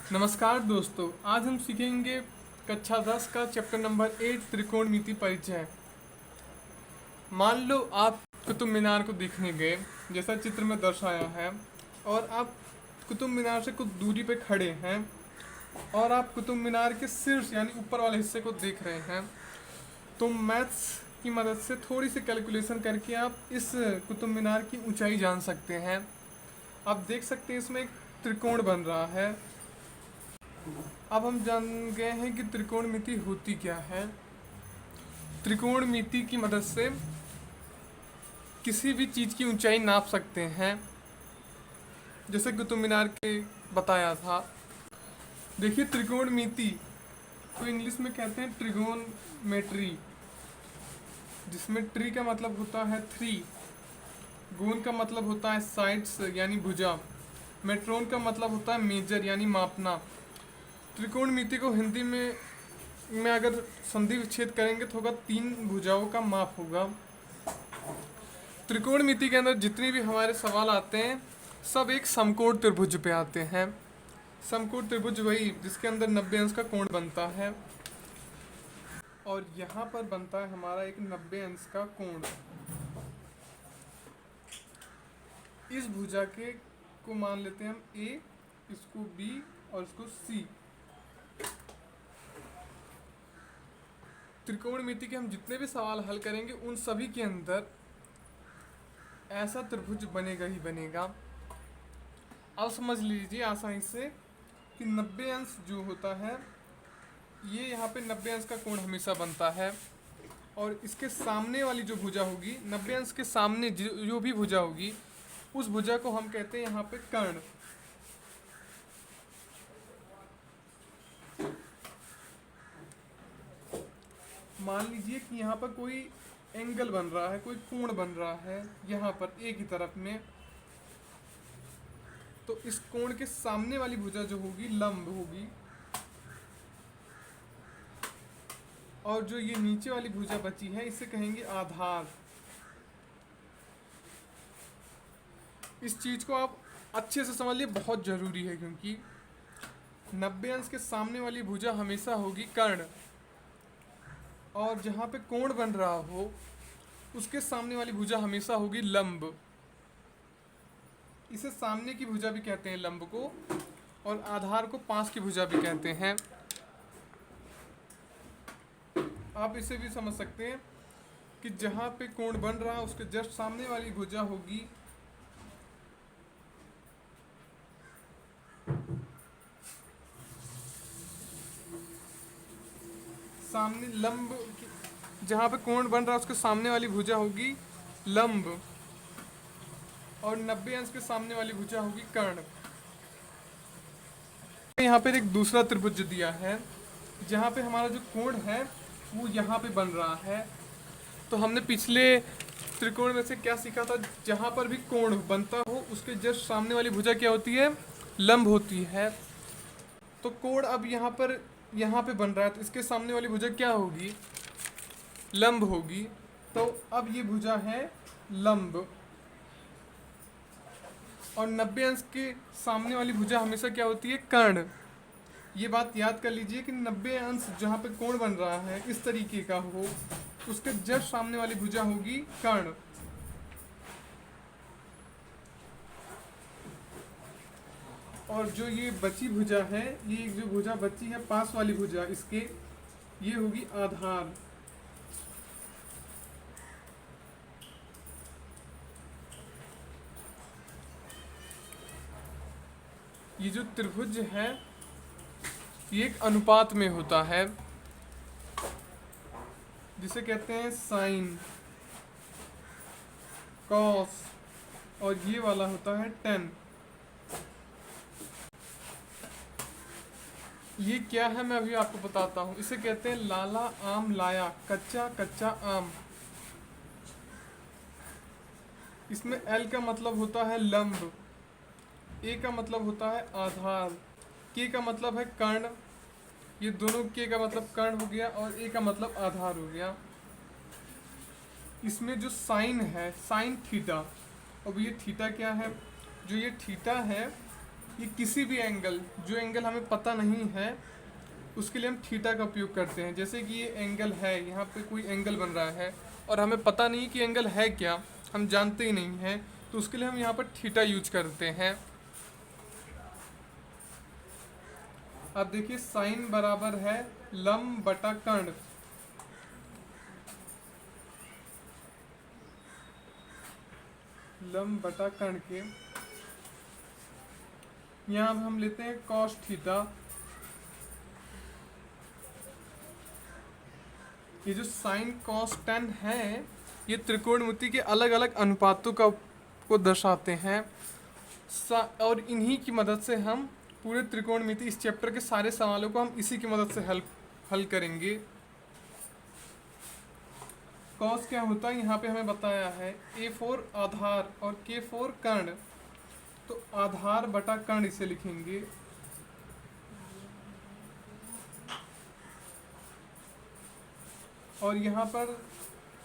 नमस्कार दोस्तों, आज हम सीखेंगे कक्षा 10 का चैप्टर नंबर 8 त्रिकोणमिति परिचय। मान लो आप कुतुब मीनार को देखने गए, जैसा चित्र में दर्शाया है, और आप कुतुब मीनार से कुछ दूरी पे खड़े हैं और आप कुतुब मीनार के शीर्ष यानी ऊपर वाले हिस्से को देख रहे हैं। तो मैथ्स की मदद से थोड़ी सी कैलकुलेशन करके आप इस कुतुब मीनार की ऊंचाई जान सकते हैं। आप देख सकते हैं इसमें एक त्रिकोण बन रहा है। अब हम जान गए हैं कि त्रिकोणमिति होती क्या है। त्रिकोणमिति की मदद से किसी भी चीज़ की ऊंचाई नाप सकते हैं, जैसे कुतुब मीनार के बताया था। देखिए, त्रिकोणमिति को इंग्लिश में कहते हैं ट्रिगोनमेट्री, जिसमें ट्री का मतलब होता है थ्री, गोन का मतलब होता है साइड्स यानी भुजा, मेट्रोन का मतलब होता है मेजर यानी मापना। त्रिकोणमिति को हिंदी में अगर संधि विच्छेद करेंगे तो होगा तीन भुजाओं का माप होगा। त्रिकोणमिति के अंदर जितने भी हमारे सवाल आते हैं सब एक समकोण त्रिभुज पे आते हैं। समकोण त्रिभुज वही जिसके अंदर 90 अंश का कोण बनता है, और यहाँ पर बनता है हमारा एक 90 अंश का कोण। इस भुजा के को मान लेते हैं हम ए, इसको बी और इसको सी। त्रिकोणमिति के हम जितने भी सवाल हल करेंगे उन सभी के अंदर ऐसा त्रिभुज बनेगा ही बनेगा। अब समझ लीजिए आसानी से कि 90 अंश जो होता है, ये यहाँ पे 90 अंश का कोण हमेशा बनता है, और इसके सामने वाली जो भुजा होगी, 90 अंश के सामने जो भी भुजा होगी, उस भुजा को हम कहते हैं यहाँ पे कर्ण। मान लीजिए कि यहाँ पर कोई एंगल बन रहा है, कोई कोण बन रहा है यहाँ पर एक ही तरफ में, तो इस कोण के सामने वाली भुजा जो होगी लंब होगी, और जो ये नीचे वाली भुजा बची है इसे कहेंगे आधार। इस चीज को आप अच्छे से समझ लिए, बहुत जरूरी है, क्योंकि 90 अंश के सामने वाली भुजा हमेशा होगी कर्ण, और जहाँ पे कोण बन रहा हो उसके सामने वाली भुजा हमेशा होगी लंब। इसे सामने की भुजा भी कहते हैं लंब को, और आधार को पास की भुजा भी कहते हैं। आप इसे भी समझ सकते हैं कि जहाँ पे कोण बन रहा है उसके जस्ट सामने वाली भुजा होगी सामने लंब, जहाँ पे कोण बन रहा है उसके सामने वाली भुजा होगी लंब, और 90 अंश के सामने वाली भुजा होगी कर्ण। यहाँ पर एक दूसरा त्रिभुज दिया है, जहाँ पे हमारा जो कोण है वो यहाँ पे बन रहा है। तो हमने पिछले त्रिकोण में से क्या सीखा था, जहाँ पर भी कोण बनता हो उसके जस्ट सामने वाली भुजा क्या होती है, लंब होती है। तो कोण अब यहाँ पे बन रहा है, तो इसके सामने वाली भुजा क्या होगी, लंब होगी। तो अब ये भुजा है लंब, और 90 अंश के सामने वाली भुजा हमेशा क्या होती है, कर्ण। ये बात याद कर लीजिए कि 90 अंश जहाँ पे कोण बन रहा है इस तरीके का हो, उसके जस्ट सामने वाली भुजा होगी कर्ण। और जो ये बची भुजा है, ये जो भुजा बची है पास वाली भुजा इसके, ये होगी आधार। ये जो त्रिभुज है ये एक अनुपात में होता है, जिसे कहते हैं साइन, कॉस, और ये वाला होता है टेन। ये क्या है मैं अभी आपको बताता हूँ। इसे कहते हैं लाला आम लाया, कच्चा कच्चा आम। इसमें एल का मतलब होता है लंब, ए का मतलब होता है आधार, के का मतलब है कर्ण, ये दोनों के का मतलब कर्ण हो गया, और ए का मतलब आधार हो गया। इसमें जो साइन है, साइन थीटा, अब ये थीटा क्या है, जो ये थीटा है ये किसी भी एंगल, जो एंगल हमें पता नहीं है उसके लिए हम थीटा का उपयोग करते हैं। जैसे कि ये एंगल है, यहाँ पे कोई एंगल बन रहा है और हमें पता नहीं कि एंगल है क्या, हम जानते ही नहीं हैं, तो उसके लिए हम यहाँ पर थीटा यूज करते हैं। अब देखिए साइन बराबर है लंब बटा कर्ण। लंब बटा कर्ण के यहाँ हम लेते हैं कॉस थीटा। ये जो साइन कॉस टेन है ये त्रिकोणमिति के अलग अलग अनुपातों को दर्शाते हैं और इन्हीं की मदद से हम पूरे त्रिकोणमिति, इस चैप्टर के सारे सवालों को हम इसी की मदद से हल करेंगे। कॉस क्या होता है यहाँ पे हमें बताया है, A4 आधार और K4 कर्ण, तो आधार बटा कर्ण इसे लिखेंगे। और यहाँ पर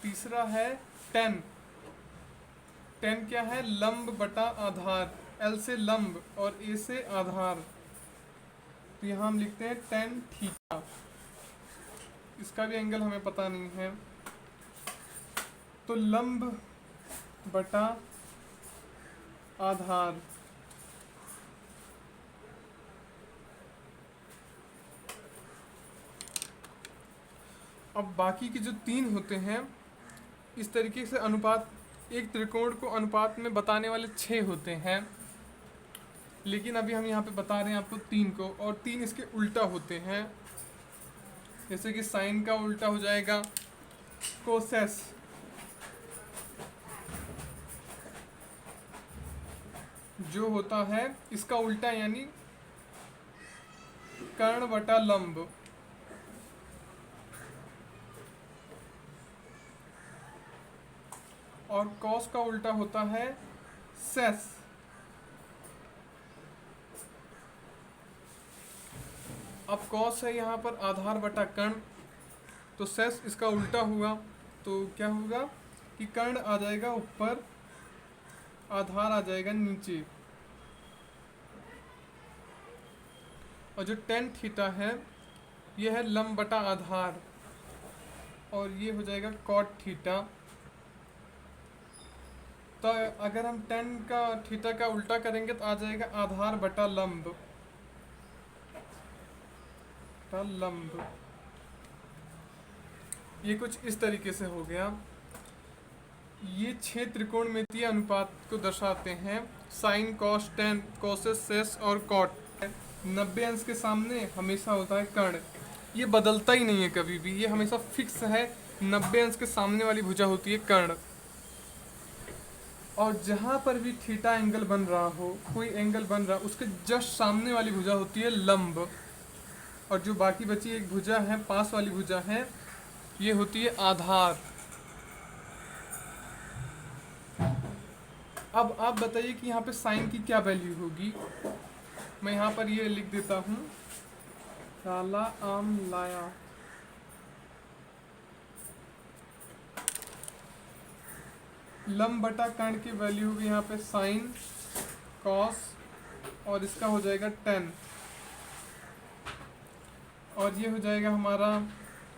तीसरा है टेन। टेन क्या है, लंब बटा आधार, L से लंब और A से आधार, तो यहाँ हम लिखते हैं टेन थीटा। इसका भी एंगल हमें पता नहीं है, तो लंब बटा आधार, अब बाकी के जो तीन होते हैं इस तरीके से अनुपात, एक त्रिकोण को अनुपात में बताने वाले 6 होते हैं, लेकिन अभी हम यहाँ पे बता रहे हैं आपको 3 को, और 3 इसके उल्टा होते हैं। जैसे कि साइन का उल्टा हो जाएगा कोसेस, जो होता है इसका उल्टा यानी कर्ण बटा लंब, और कॉस का उल्टा होता है सेस। अब कॉस है यहाँ पर आधार बटा कर्ण, तो सेस इसका उल्टा हुआ, तो क्या होगा कि कर्ण आ जाएगा ऊपर, आधार आ जाएगा नीचे, और जो टेन थीटा है यह है लंब बटा आधार, और ये हो जाएगा कॉट थीटा। तो अगर हम टेन का थीटा का उल्टा करेंगे तो आ जाएगा आधार बटा लंब, लंब। ये कुछ इस तरीके से हो गया। ये 6 त्रिकोणमितीय अनुपात को दर्शाते हैं, sine cos tan causes cess और कॉट। 90 अंश के सामने हमेशा होता है कर्ण, ये बदलता ही नहीं है कभी भी, ये हमेशा फिक्स है। 90 अंश के सामने वाली भुजा होती है कर्ण, और जहाँ पर भी थीटा एंगल बन रहा हो, कोई एंगल बन रहा, उसके जस्ट सामने वाली भुजा होती है लंब, और जो बाकी बची एक भुजा है, पास वाली भुजा है, ये होती है आधार। अब आप बताइए कि यहाँ पे साइन की क्या वैल्यू होगी। मैं यहाँ पर ये लिख देता हूँ, काला आम लाया। लंब बटा कर्ण की वैल्यू होगी यहाँ पे साइन कॉस, और इसका हो जाएगा 10, और ये हो जाएगा हमारा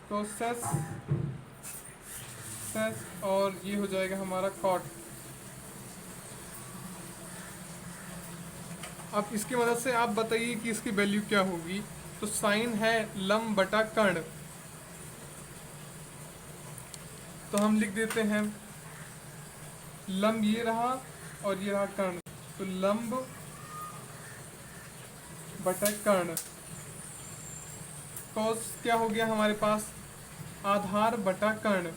कोसेस सेस, और ये हो जाएगा हमारा कॉट। अब इसकी मदद से आप बताइए कि इसकी वैल्यू क्या होगी। तो साइन है लंब बटा कर्ण, तो हम लिख देते हैं लंब ये रहा और ये रहा कर्ण, तो लंब बटा कर्ण। कॉस क्या हो गया हमारे पास, आधार बटा कर्ण,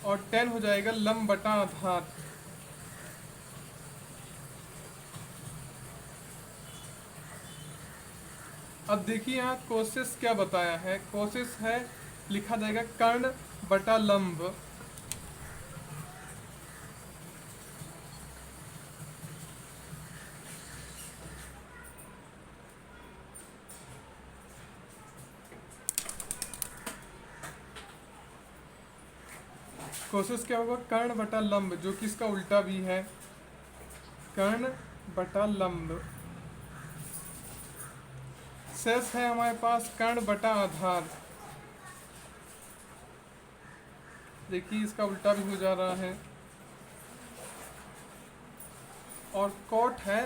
और 10 हो जाएगा लंब बटा आधार। अब देखिए यहाँ कोसेस क्या बताया है, कोसेस है लिखा जाएगा कर्ण बटा लंब, कोशेस क्या होगा, कर्ण बटा लंब, जो कि इसका उल्टा भी है, कर्ण बटा लंब। शेष है हमारे पास कर्ण बटा आधार। देखिए इसका उल्टा भी हो जा रहा है। और कॉट है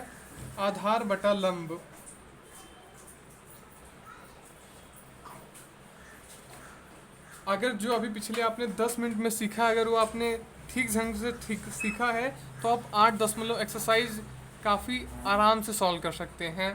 आधार बटा लंब। अगर जो अभी पिछले आपने 10 मिनट में सीखा, अगर वो आपने ठीक ढंग से ठीक सीखा है, तो आप 8 दशमलव एक्सरसाइज काफ़ी आराम से सॉल्व कर सकते हैं।